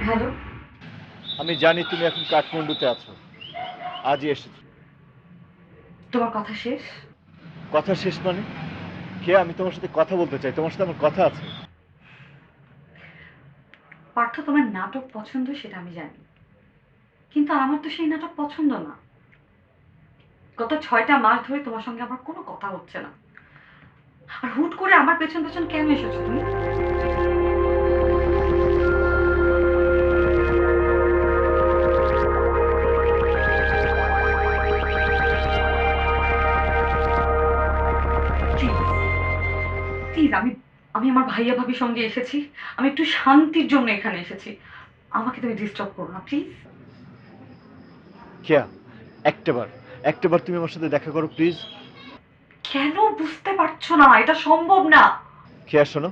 Hello. আমি জানি তুমি এখন কাঠমান্ডুতে আছো, আজই এসেছো। তোমার কথা শেষ? কথা শেষ মানে? কে? আমি তোমার সাথে কথা বলতে চাই, তোমার সাথে আমার কথা আছে। পার্থ, তোমার নাটক পছন্দ সেটা আমি জানি, কিন্তু আমার তো সেই নাটক পছন্দ না। গত 6টা মাস ধরে তোমার সঙ্গে আমার কোনো কথা হচ্ছে না, আর হুট করে আমার পেছন পেছন কেন এসেছো তুমি? প্লিজ, প্লিজ, আমি আমি আমার ভাইয়া ভাবির সঙ্গে এসেছি। আমি একটু শান্তির জন্য এখানে এসেছি। আমাকে তুমি ডিস্টার্ব করো না প্লিজ। কেয়া, একটাবার একটাবার তুমি আমার সাথে দেখা করো প্লিজ। কেন বুঝতে পারছো না? এটা সম্ভব না। কেয়া শোনো,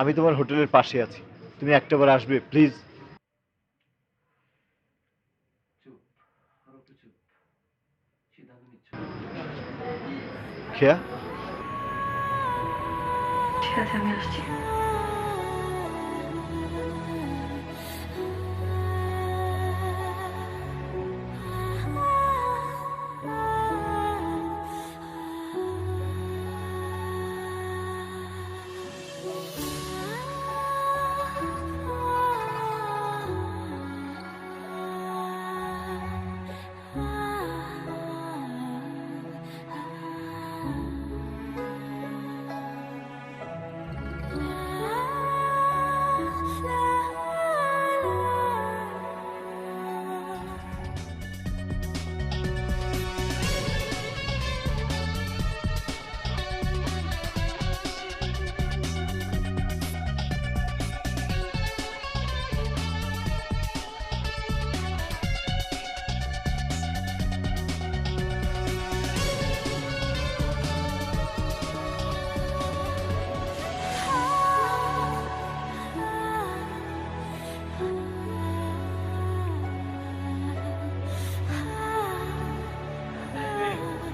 আমি তোমার হোটেলের পাশে আছি, তুমি একটাবার আসবে প্লিজ। কেয়া, ঠিক আছে, আমি আসছি।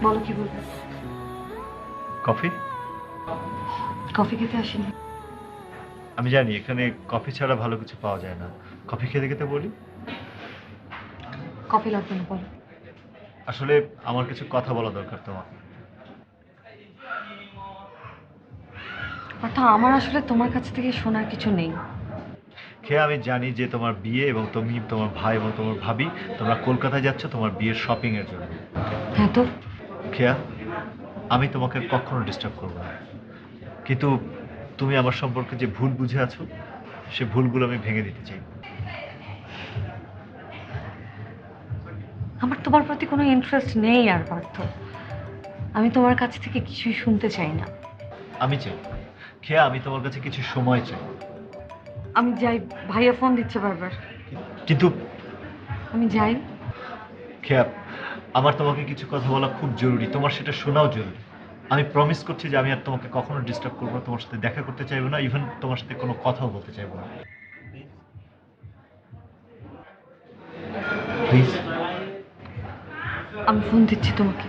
বলো, কি বলবে? কফি? কফি খেতে আসিনি। আমি জানি এখানে কফি ছাড়া ভালো কিছু পাওয়া যায় না, কফি খেতে খেতে বলি। কফি লাগবে না, বলো। আসলে আমার কিছু কথা বলা দরকার তোমাকে। অর্থাৎ আমার আসলে তোমার কাছ থেকে শোনার কিছু নেই। খেয়ে আমি জানি যে তোমার বিয়ে, এবং তুমি, তোমার ভাই এবং তোমার ভাবি, তোমরা কলকাতায় যাচ্ছ তোমার বিয়ের শপিং এর জন্য। হ্যাঁ তো? খেয়া, আমি তোমাকে কখনো ডিস্টার্ব করবো না, কিন্তু তুমি আমার সম্পর্কে যে ভুল বুঝে আছো সে ভুলগুলো আমি ভেঙে দিতে চাই। আমার তোমার প্রতি কোনো ইন্টারেস্ট নেই আর পার্থ। আমি তোমার কাছ থেকে কিছুই শুনতে চাই না। আমি চাই, খেয়া, আমি তোমার কাছে কিছু সময় চাই। আমি যাই। ভাইয়া ফোন দিচ্ছে বারবার। কিন্তু আমি যাই। খেয়া, আমার তোমাকে কিছু কথা বলা খুব জরুরি, তোমার সেটা শোনাও জরুরি। আমি প্রমিস করছি যে আমি আর তোমাকে কখনো ডিস্টার্ব করবো না, তোমার সাথে দেখা করতে চাইবো না, ইভেন তোমার সাথে কোনো কথাও বলতে চাইবো না। প্লিজ। আমি ফোন দিচ্ছি তোমাকে।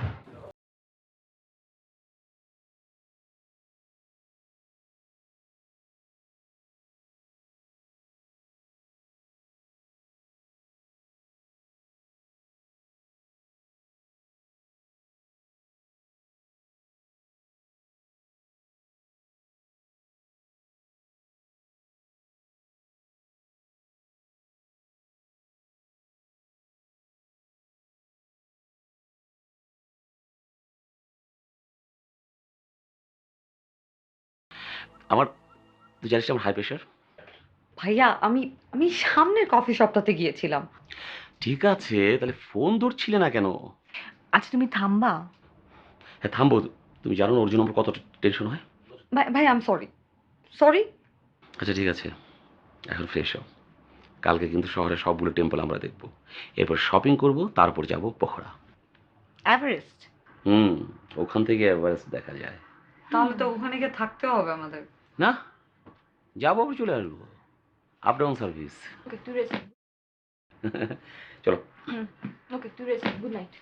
আমার, তুই জানিস আমার হাই প্রেশার। ভাইয়া, আমি আমি সামনের কফি শপটাতে গিয়েছিলাম। ঠিক আছে, তাহলে ফোন ধরছিলে না কেন? আচ্ছা, তুমি থামবা? হ্যাঁ থামবো। তুমি জানো না ওর জন্য আমার কত টেনশন হয়। ভাই ভাই, আই এম সরি। সরি। আচ্ছা ঠিক আছে, এখন ফ্রেশ হও। কালকে কিন্তু শহরে সবগুলো টেম্পল আমরা দেখব, এরপর শপিং করব, তারপর যাব পোখরা। এভারেস্ট? হুম, ওখান থেকে এভারেস্ট দেখা যায়। তাহলে তো ওখানে গিয়ে থাকতে হবে আমাদের। না, যাবো আবার চলে আসবো, আপ ডাউন সার্ভিস। ওকে, তুই রেস্ট। চলো। হুম। ওকে, তুই রেস্ট। Good night.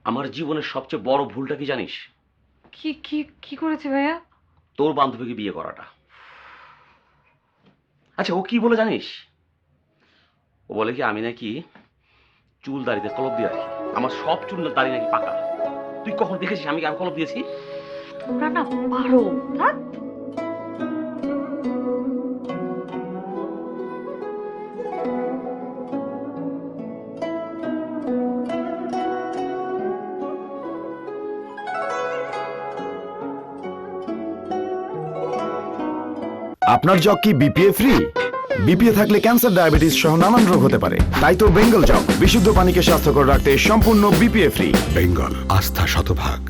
আমার জীবনের সবচেয়ে বড় ভুলটা কি জানিস? কি কি কি করেছে ভাইয়া? তোর বান্ধবীকে বিয়ে করাটা। আচ্ছা, ও কি বলে জানিস? ও বলে কি আমি নাকি চুল দাড়িতে কলপ দিয়ে রাখি, আমার সব চুল দাড়ি নাকি পাকা। তুই কখন দেখেছিস আমি আর কলপ দিয়েছি? তোমরা না পারো। ধ্যাৎ। আপনার ত্বক কি বিপিএ ফ্রি? বিপিএ থাকলে ক্যান্সার, ডায়াবেটিস সহ নানান রোগ হতে পারে। তাই তো বেঙ্গল ত্বক বিশুদ্ধ পানিকে স্বাস্থ্যকর রাখতে সম্পূর্ণ বিপিএ ফ্রি। বেঙ্গল, আস্থা শতভাগ।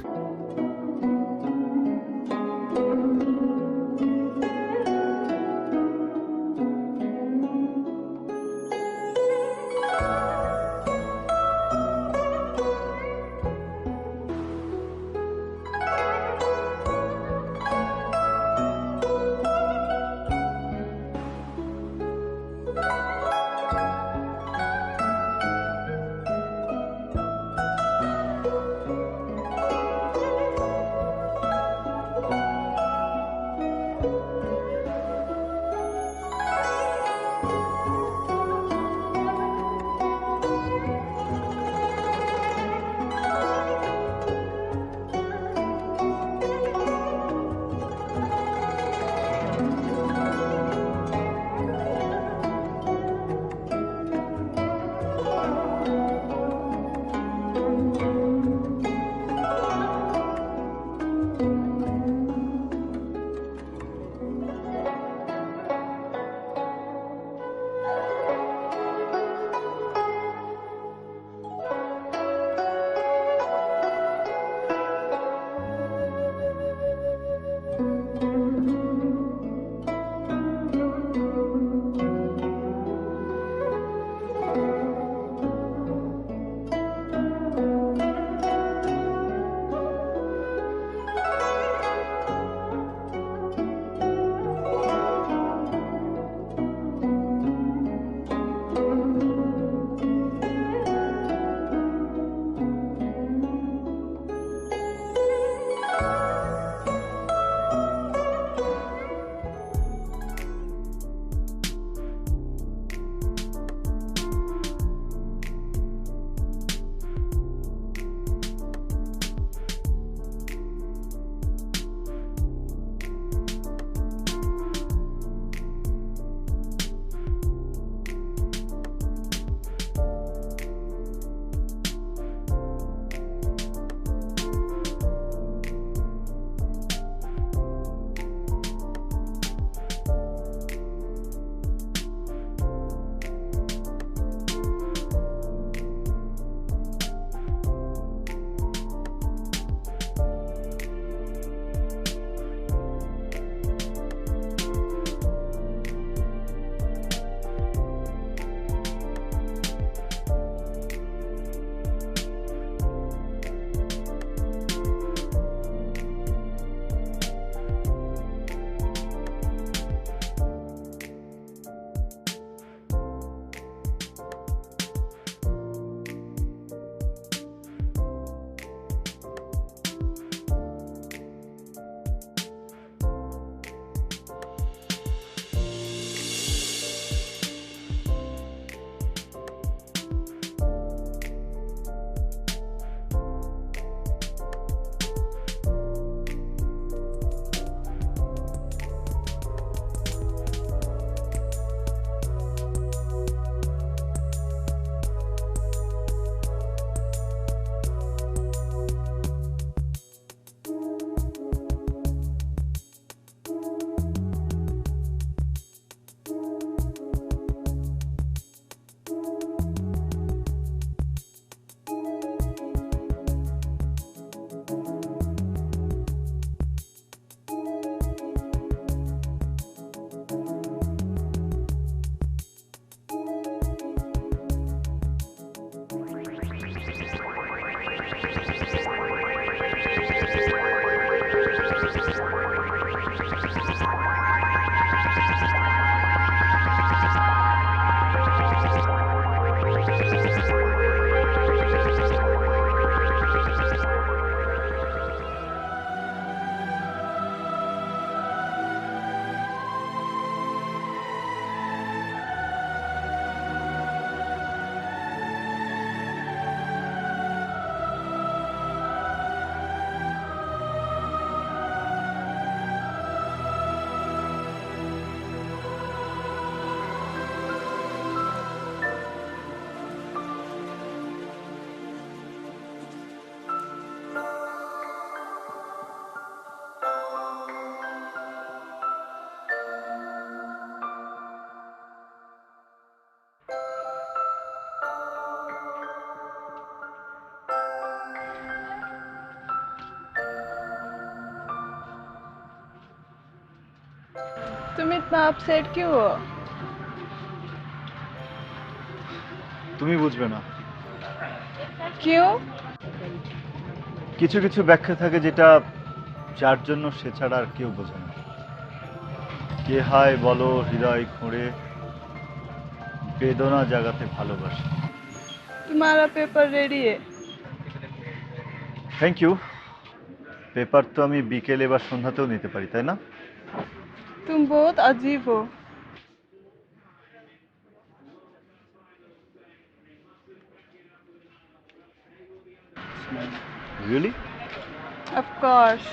तुम इतना अपसेट क्यों हो? তুমি বুঝবে না। क्यों? কিছু কিছু ব্যাখ্যা থাকে যেটা যার জন্য সে ছাড়া আর কেউ বোঝে না। কে হায় বলো হৃদয় খুঁড়ে বেদনা জাগাতে ভালোবাসে। तुम्हारा पेपर रेडी है। Thank you. পেপার তো আমি বিকেলে বা সন্ধ্যাতেও নিতে পারি, তাই না? तुम बहुत अजीब हो। Really? Of course.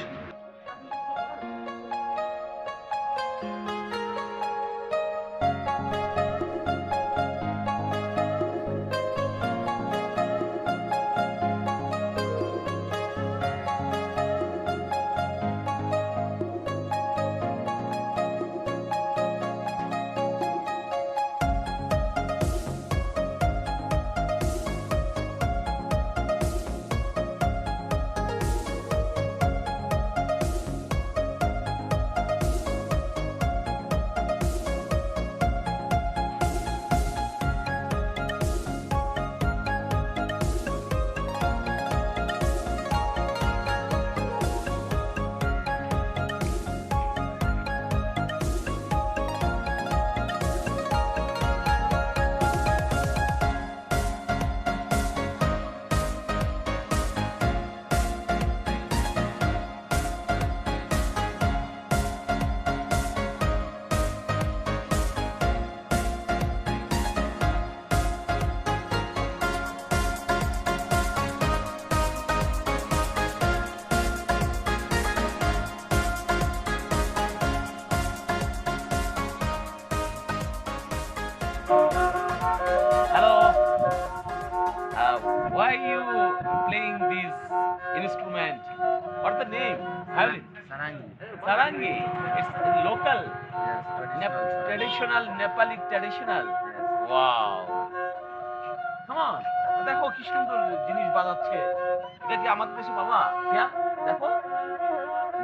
Hello. Why you playing this instrument? What's the name? Violin. Sarangi. Sarangi. It's local, Yes, traditional Nepali traditional. Yes. Wow. Come on. দেখো কি সুন্দর জিনিস বাজাচ্ছে। এটা কি আমাদের দেশে বাবা? ইয়া দেখো।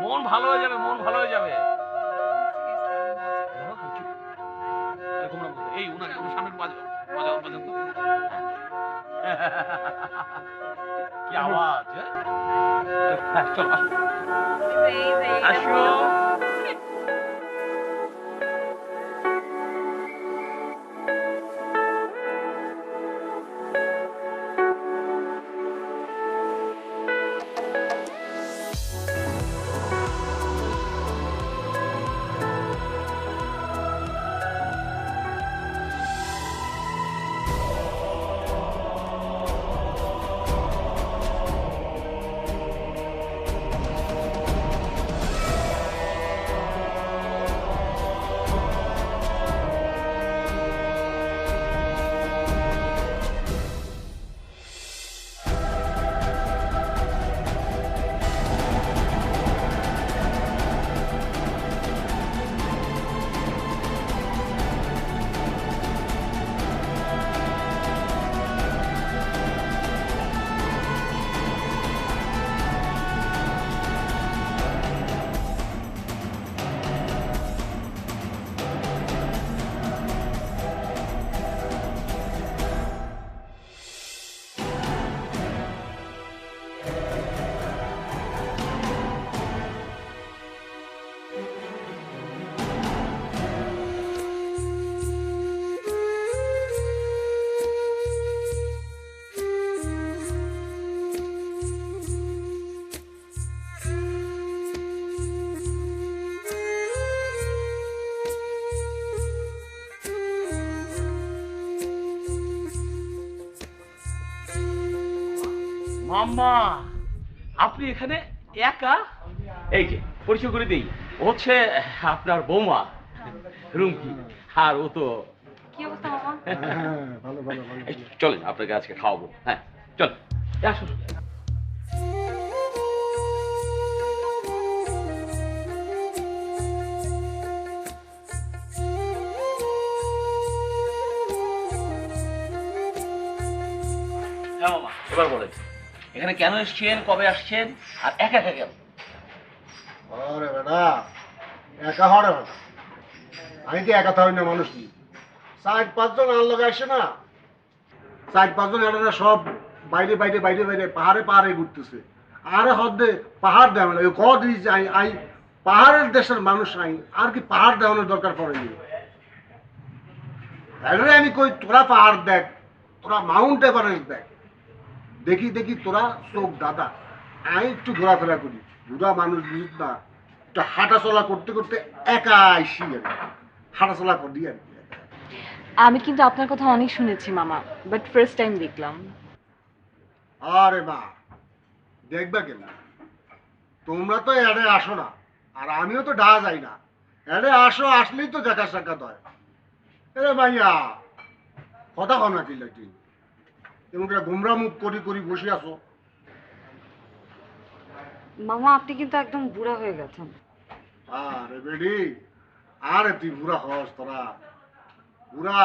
মন ভালো হয়ে যাবে, মন ভালো হয়ে যাবে। দেখো, চুপ। এরকম না বলতে। এই উনাকে ওর সামনে একটু বাজাও। বাজাও বাজাও তো। কি আওয়াজ, হ্যাঁ? চলো আসো। আসো। মাম্মা আপনি এখানে একা? এই যে পরিচয় করে দিই, ও হচ্ছে আপনার বৌমা রুমকি, আর ও তো কি অবস্থা মামা? এই চলেন আপনাকে আজকে খাওয়াবো। হ্যাঁ চল আসুন। হ্যাঁ মামা এবার বলেন এখানে কেন এসছেন, কবে আসছেন, আর একা একা কেন? আরে বেটা একা হরে বেটা আমি কি একা থাকি না মানুষ কি 4-5 জন আর লগে আসে না, 4-5 জন এরা সব বাইরে বাইরে বাইরে বাইরে পাহাড়ে পাহাড়ে ঘুরতেছে। আরে হদ্দে পাহাড় দেওয়া লাগে কত দিয়েছি আই পাহাড়ের দেশের মানুষ আই, আর কি পাহাড় দেওয়ানোর দরকার পড়েনি। আরে আমি কই তোরা পাহাড় দেখ, তোরা মাউন্ট এভারেস্ট দেখ, দেখি দেখি তোরা চোখ দাদা। আমি একটু ঘোরাফেরা করি, বুড়া মানুষ বুঝত না, একটু হাঁটা চলা করতে করতে একা আইসি আর কি। হাঁটা চলা করি আর কি। আমি কিন্তু আপনার কথা অনেক শুনেছি মামা, বাট ফার্স্ট টাইম দেখলাম। আরে মা, দেখবা কেন, তোমরা তো এড়ে আসো না, আর আমিও তো ডা যাই না। এড়ে আসো, আসলেই তো দেখা সাক্ষাৎ হয়। এরে ভাইয়া কথা কম না কি তুই এমন করে গুমরা মুখ করি করি বসে আসো। মামা আপনি কিন্তু একদম বুড়া হয়ে গেছেন। আরে বেডি, আরে তুই বুড়া হস, তোরা বুড়া।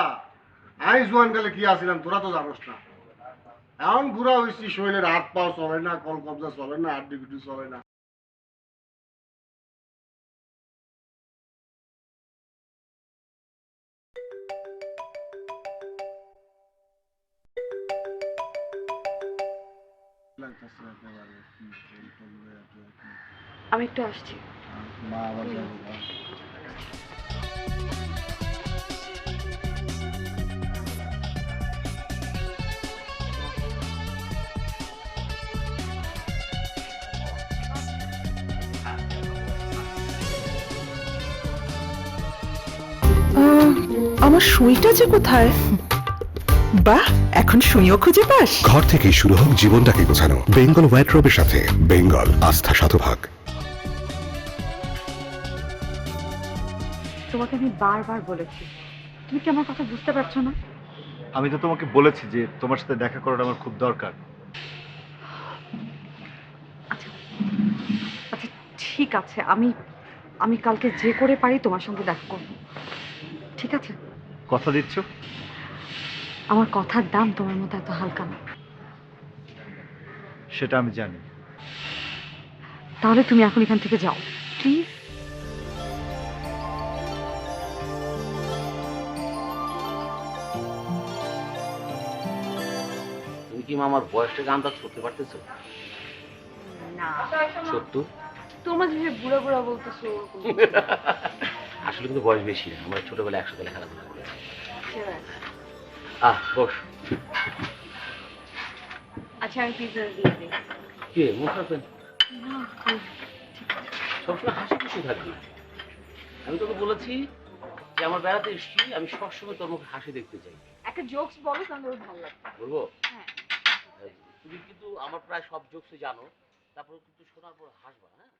আমি জোয়ান কালে কি আসিলাম তোরা তো জানোস না। এখন বুড়া হয়েছি, শরীরের হাত পাও চলে না, কল কবজা চলে না, হাড্ডি গুড্ডি চলে না। আমি একটু আসছি। মা আবার যাবো না। আমার সুইটা যে কোথায়? বাহ, এখন সুইও খুঁজে পাস? ঘর থেকেই শুরু হোক জীবনটাকে গোছানো বেঙ্গল হোয়াইট রবের সাথে। বেঙ্গল, আস্থা শতভাগ। তোমাকে আমি বারবার বলেছি, তুমি কি আমার কথা বুঝতে পারছো না? আমি তো তোমাকে বলেছি যে তোমার সাথে দেখা করাটা আমার খুব দরকার। আচ্ছা আচ্ছা ঠিক আছে, আমি আমি কালকে যে করে পারি তোমার সঙ্গে দেখা করবো, ঠিক আছে? কথা দিচ্ছ? আমার কথার দাম তোমার মতো এত হালকা না। সেটা আমি জানি। তাহলে তুমি এখন এখান থেকে যাও প্লিজ। তুমি কি আমার বয়সটাকে আন্দাজ করতে পারতেছো? না, সত্য? তোমার যে বুড়া বুড়া বলতেছো। আসলে কিন্তু বয়স বেশি না, আমরা ছোটবেলায় একসাথে লেখাপড়া করেছি। বস। আচ্ছা আমি পিৎজা দিয়ে দিই। কে মন খারাপ কেন? সবসময় হাসি খুশি থাকবি। আমি তোকে বলেছি যে আমার বেড়াতে এসেছি, আমি সবসময় তোর মুখে হাসি দেখতে চাই। একটা জোকস বলো, তাহলে ওর ভালো লাগবে। বলবো? হ্যাঁ। তুমি কিন্তু আমার প্রায় সব জোকসই জানো, তারপর কিন্তু শোনার পর হাসবা, হ্যাঁ?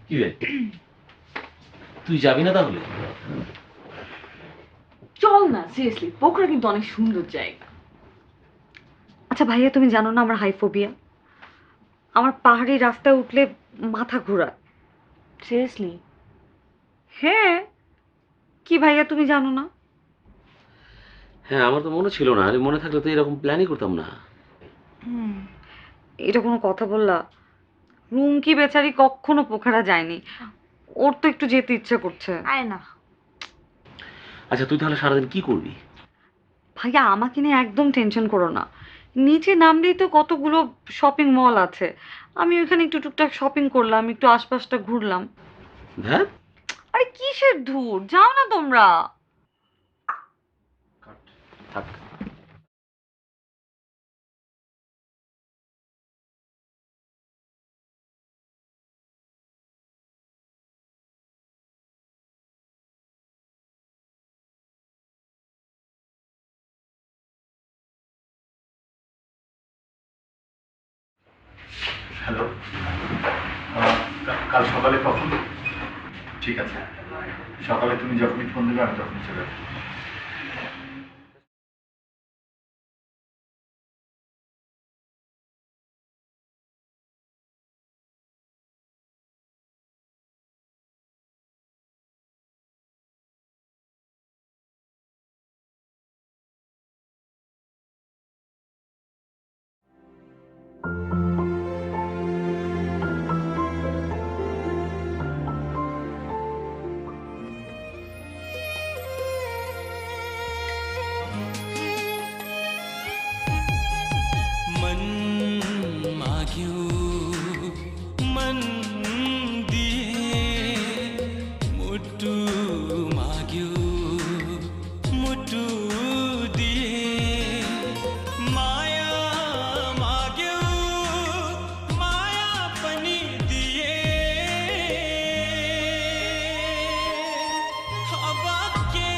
কি রে, তুই যাবি না তাহলে? চল না, সিরিয়াসলি, পোখরা কিন্তু অনেক সুন্দর জায়গা। আচ্ছা ভাইয়া, তুমি জানো না আমার হাইফোবিয়া? আমার পাহাড়ি রাস্তায় উঠলে মাথা ঘোরায়। সিরিয়াসলি? হ্যাঁ। কি ভাইয়া, তুমি জানো না? হ্যাঁ, আমার তো মনে ছিল না, আরে মনে থাকলে তো এরকম প্ল্যানই করতাম না। এটা কোনো কথা বললা? রুমকি বেচারি কখনো পোখরা যায়নি, ওর তো একটু যেতে ইচ্ছা করছে। আয় না। আচ্ছা, তুই তাহলে সারাদিন কি করবি? ভাইয়া আমাকে নিয়ে একদম টেনশন করো না, নিচে নামলেই তো কতগুলো শপিং মল আছে, আমি ওইখানে একটু টুকটাক শপিং করলাম, একটু আশপাশটা ঘুরলাম। হ্যাঁ, আরে কিসের দূর, যাও না তোমরা। থাক। হ্যালো, কাল সকালে কখন? ঠিক আছে, সকালে তুমি যখনই ফোন দেবে আমি তখনই চলে আসবো। मन माग्यो मन दिए मुटु माग्यो मुटु दिए माया माग्यो माया पनि दिए हवा के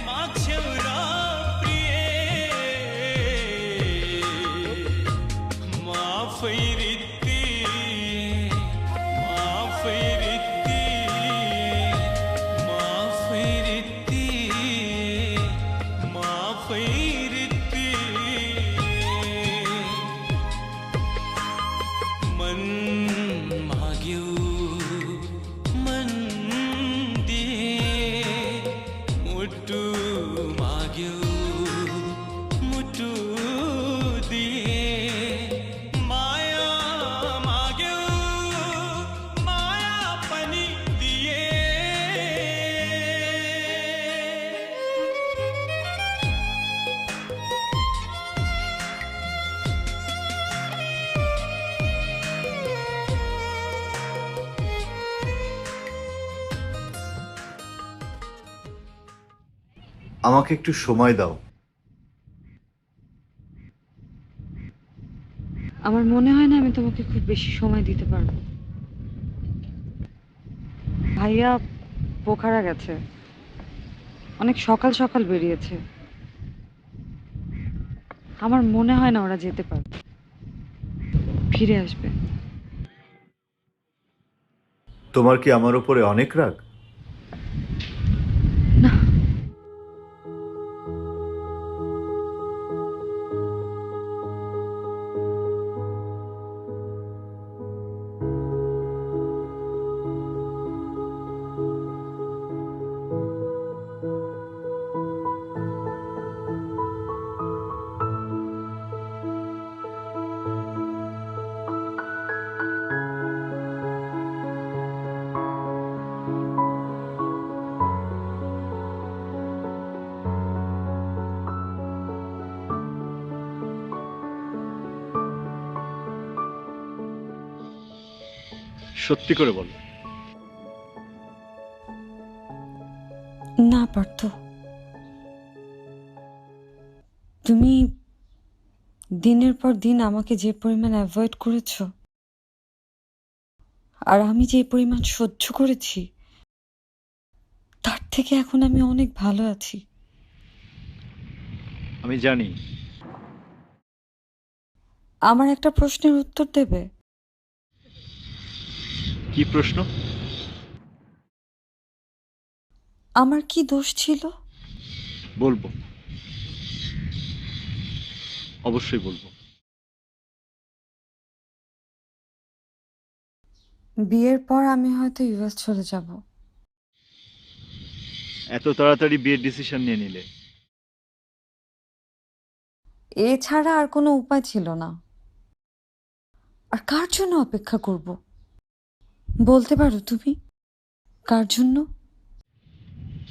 माछौरा प्रिय माफैरित्ती माफैरित्ती माफैरित्ती माफैरित्ती मन माग्यो मन दिए मुटु माग्यो मुटु दिए माया माग्यो माया पनि दिए আমাকে একটু সময় দাও। আমার মনে হয় না আমি তোমাকে খুব বেশি সময় দিতে পারবো। ভাইয়া পোখরা গেছে, অনেক সকাল সকাল বেরিয়েছে, আমার মনে হয় না ওরা যেতে পারবে, ফিরে আসবে। তোমার কি আমার উপরে অনেক রাগ? না, সত্যি করে বলো। না পার্থ, তুমি দিনের পর দিন আমাকে যে পরিমাণ অ্যাভয়েড করেছো আর আমি যে পরিমাণ সহ্য করেছি, তার থেকে এখন আমি অনেক ভালো আছি। আমি জানি। আমার একটা প্রশ্নের উত্তর দেবে? কি প্রশ্ন? আমার কি দোষ ছিল? বলবো, অবশ্যই বলবো। বিয়ের পর আমি হয়তো ইউএস চলে যাব। এত তাড়াতাড়ি বিয়ের ডিসিশন নিয়ে নিলে? এছাড়া আর কোনো উপায় ছিল না। আর কার জন্য অপেক্ষা করব? বলতে পারো তুমি? কার জন্য?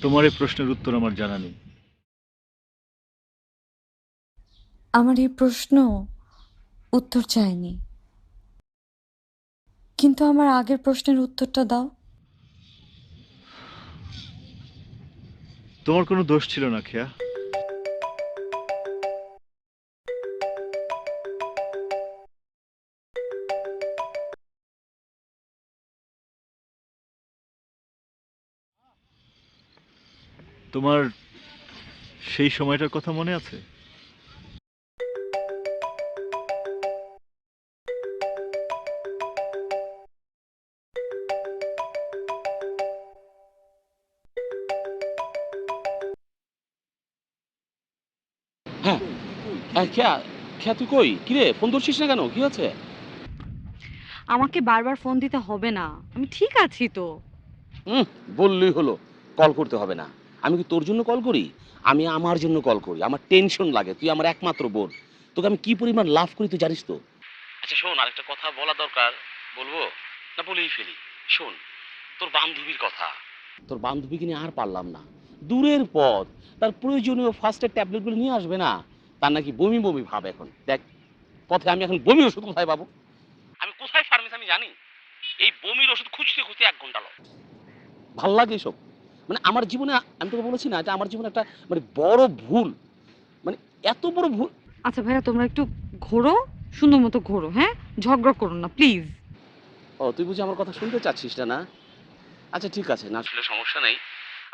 তোমার এই প্রশ্নের উত্তর আমার জানা নেই। আমার এই প্রশ্ন উত্তর চাইনি, কিন্তু আমার আগের প্রশ্নের উত্তরটা দাও। তোমার কোনো দোষ ছিল না খেয়া। তোমার সেই সময়টার কথা মনে আছে? হ্যাঁ, খেয়া খেয়া তুই কই? কিরে ফোন ধরছিস না কেন? কি হচ্ছে? আমাকে বারবার ফোন দিতে হবে না, আমি ঠিক আছি তো। হুম, বললেই হলো, কল করতে হবে না। আমি কি তোর জন্য কল করি? আমি আমার জন্য কল করি। আমার টেনশন লাগে, তুই আমার একমাত্র বোন। তোকে আমি কি পরিমাণ লাভ করি তুই জানিস তো? আচ্ছা শোন, আরেকটা কথা বলা দরকার, বলবো না বলেই ফেলি। শোন, তোর বান্ধবীর কথা। তোর বান্ধবীকে নিয়ে আর পারলাম না। দূরের পথ, তার প্রয়োজনীয় ফার্স্ট এড ট্যাবলেটগুলো নিয়ে আসবে না। তার নাকি বমি বমি ভাব এখন। দেখ, পথে আমি এখন বমি ওষুধ কোথায় পাবো? আমি কোথায় ফার্মেসি আমি জানি? এই বমির ওষুধ খুঁজতে খুঁজতে 1 ঘন্টা লয়। ভাল লাগে এসব। মানে আমার জীবনে, আমি তোকে বলেছি না, এটা আমার জীবনে একটা মানে বড় ভুল। মানে এত বড় ভুল। আচ্ছা ভাইয়া, তোমরা একটু ঘোরো, সুন্দর মতো ঘোরো, হ্যাঁ? ঝগড়া করো না প্লিজ। ও, তুই বুঝি আমার কথা শুনতে চাচ্ছিস না? না, আচ্ছা ঠিক আছে, না শুনলে সমস্যা নেই।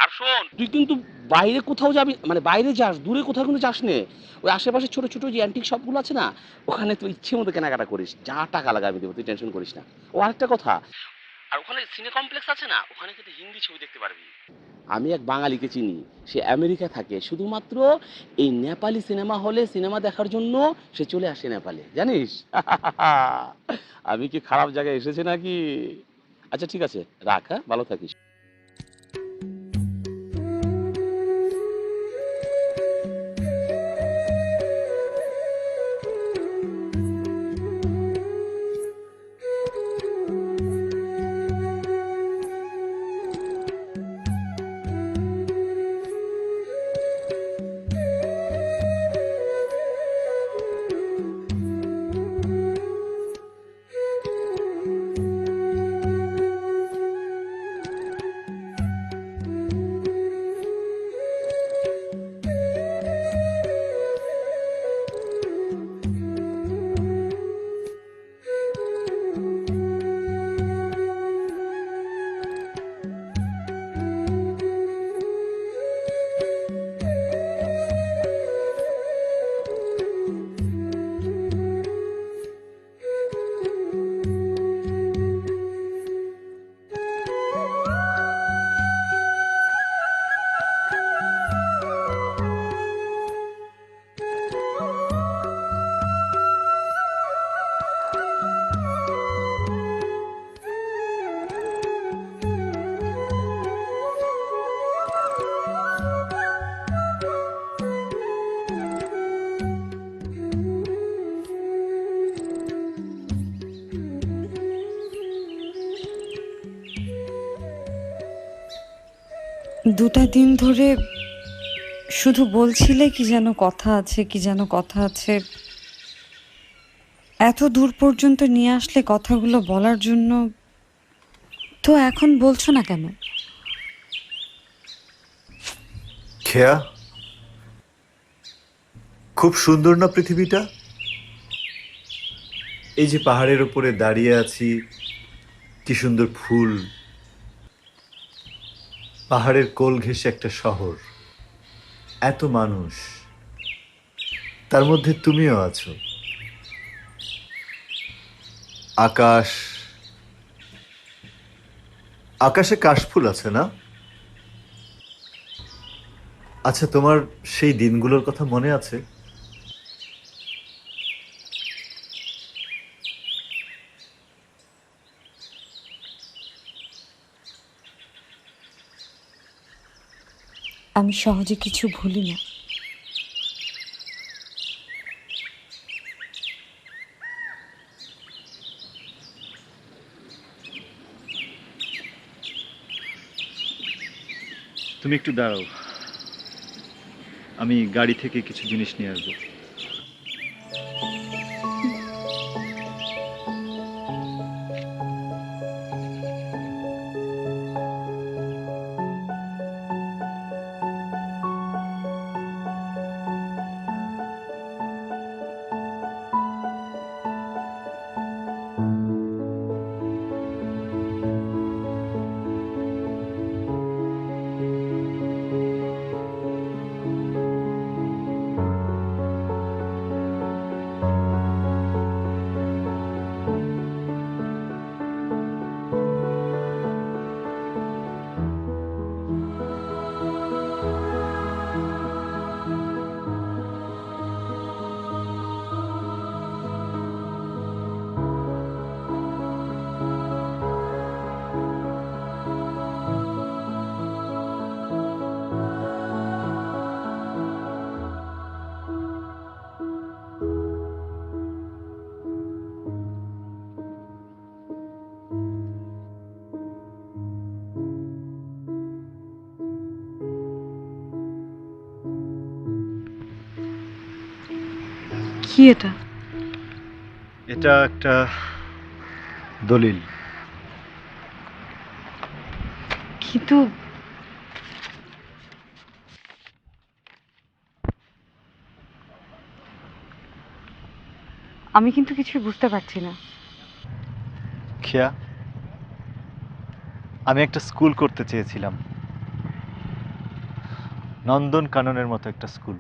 আর শোন, তুই কিন্তু বাইরে কোথাও যাবি, মানে বাইরে যাস, দূরে কোথাও কিন্তু যাস নে। ওই আশেপাশে ছোট ছোট যে অ্যান্টিক শপগুলো আছে না, ওখানে তুই ইচ্ছে মতো কেনাকাটা করিস, যা টাকা লাগে আমি দেবো, তুই টেনশন করিস না। ও আরেকটা কথা, আর ওখানে সিনে কমপ্লেক্স আছে না, ওখানে কিন্তু হিন্দি ছবি দেখতে পারবি। আমি এক বাঙালিকে চিনি, সে আমেরিকা থাকে, শুধুমাত্র এই নেপালি সিনেমা হলে সিনেমা দেখার জন্য সে চলে আসে নেপালে, জানিস? আমি কি খারাপ জায়গায় এসেছি নাকি? আচ্ছা ঠিক আছে, রাখ, হ্যাঁ, ভালো থাকিস। দুটা দিন ধরে শুধু বলছিলে কি যেন কথা আছে, কি যেন কথা আছে। এত দূর পর্যন্ত নিয়ে আসলে কথাগুলো বলার জন্য, তো এখন বলছো না কেন? খেয়া, খুব সুন্দর না পৃথিবীটা? এই যে পাহাড়ের উপরে দাঁড়িয়ে আছি, কি সুন্দর ফুল, পাহাড়ের কোল ঘেঁষে একটা শহর, এত মানুষ, তার মধ্যে তুমিও আছো। আকাশ, আকাশে কাশফুল আছে না? আচ্ছা, তোমার সেই দিনগুলোর কথা মনে আছে? আমি সহজে কিছু ভুলি না। তুমি একটু দাঁড়াও, আমি গাড়ি থেকে কিছু জিনিস নিয়ে আসবো। কি এটা? এটা একটা দলিল। কিন্তু আমি কিন্তু কিছুই বুঝতে পারছি না। খেয়া, আমি একটা স্কুল করতে চেয়েছিলাম, নন্দন কাননের মতো একটা স্কুল।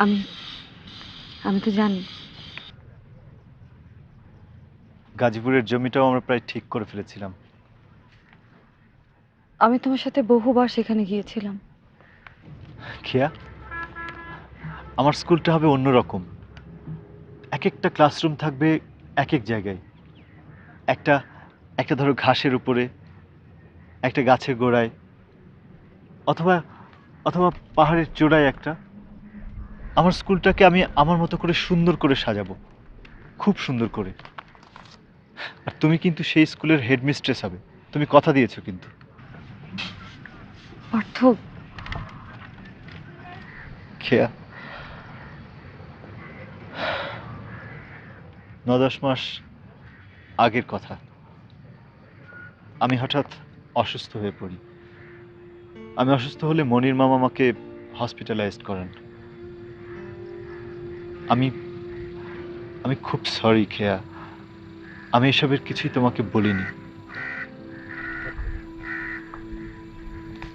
আমি আমি তো জানি। গাজীপুরের জমিটাও আমরা প্রায় ঠিক করে ফেলেছিলাম। আমি তোমার সাথে বহুবার সেখানে গিয়েছিলাম। খেয়া, আমার স্কুলটা হবে অন্যরকম। এক একটা ক্লাসরুম থাকবে এক এক জায়গায়। একটা একটা ধরো ঘাসের উপরে, একটা গাছের গোড়ায়, অথবা অথবা পাহাড়ের চূড়ায় একটা। আমার স্কুলটাকে আমি আমার মতো করে সুন্দর করে সাজাবো, খুব সুন্দর করে। আর তুমি কিন্তু সেই স্কুলের হেডমিস্ট্রেস হবে, তুমি কথা দিয়েছো কিন্তু। পার্থ, খেয়া, 9-10 মাস আগের কথা, আমি হঠাৎ অসুস্থ হয়ে পড়ি। আমি অসুস্থ হলে মনির মামা আমাকে হসপিটালাইজড করেন। আমি আমি খুব সরি খেয়া, আমি এসবের কিছুই তোমাকে বলিনি।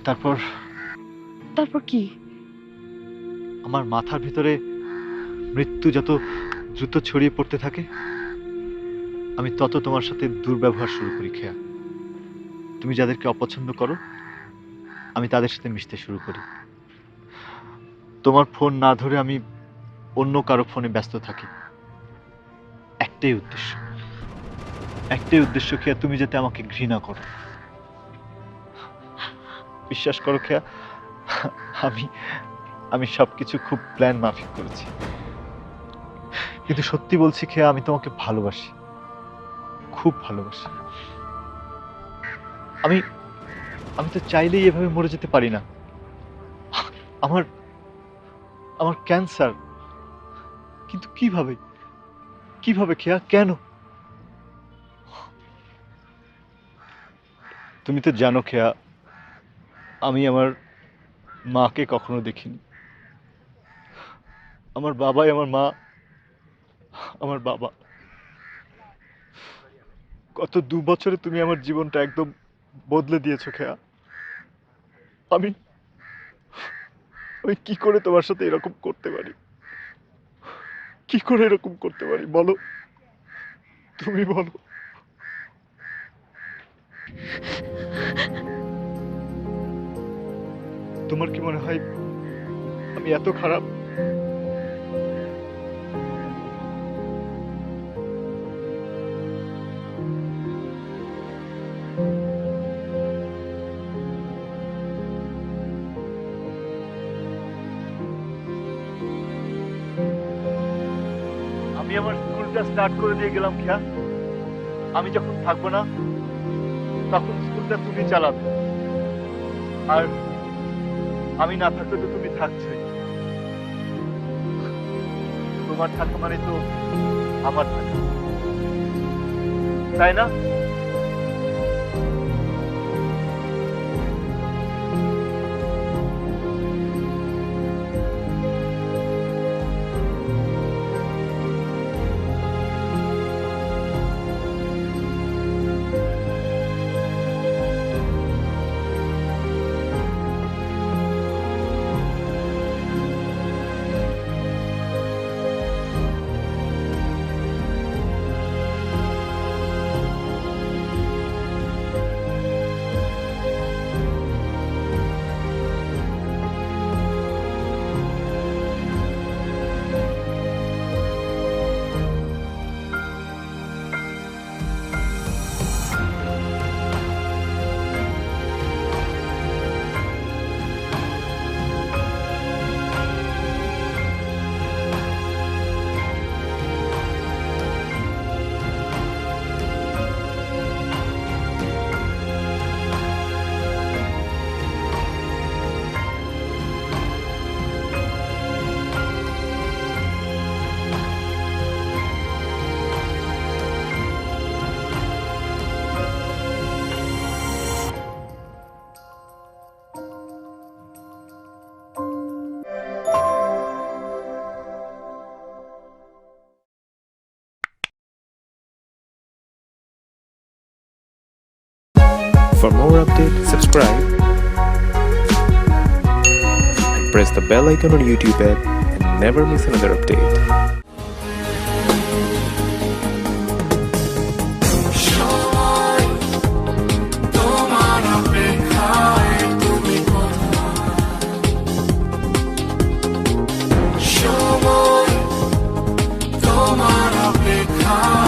তারপর তারপর কি? আমার মাথার ভিতরে মৃত্যু যত দ্রুত ছড়িয়ে পড়তে থাকে, আমি তত তোমার সাথে দুর্ব্যবহার শুরু করি খেয়া। তুমি যাদেরকে অপছন্দ করো, আমি তাদের সাথে মিশতে শুরু করি। তোমার ফোন না ধরে আমি অন্য কারো ফোনে ব্যস্ত থাকি। একটাই উদ্দেশ্য, একটাই উদ্দেশ্য খেয়া, তুমি যাতে আমাকে ঘৃণা করো। বিশ্বাস করো খেয়া, আমি আমি সবকিছু খুব প্ল্যান মাফিক করেছি। কিন্তু সত্যি বলছি খেয়া, আমি তোমাকে ভালোবাসি, খুব ভালোবাসি। আমি আমি তো চাইলেই এভাবে মরে যেতে পারি না। আমার আমার ক্যান্সার। কিন্তু কিভাবে কিভাবে খেয়া, কেন? তুমি তো জানো খেয়া, আমি আমার মাকে কখনো দেখিনি। আমার বাবাই আমার মা, আমার বাবা। গত 2 বছরে তুমি আমার জীবনটা একদম বদলে দিয়েছো খেয়া। আমি আমি কি করে তোমার সাথে এরকম করতে পারি? কি করে এরকম করতে পারি বলো, তুমি বলো। তোমার কি মনে হয় আমি এত খারাপ? আমি আমার স্কুলটা স্টার্ট করে দিয়ে গেলাম খেয়া। আমি যখন থাকবো না তখন স্কুলটা তুমি চালাবে, আর আমি না থাকলে তো তুমি থাকছে। তোমার থাকা মানে তো আমার থাকা, তাই না? For more updates, subscribe and press the bell icon on YouTube app and never miss another update. তোমার অপেক্ষায়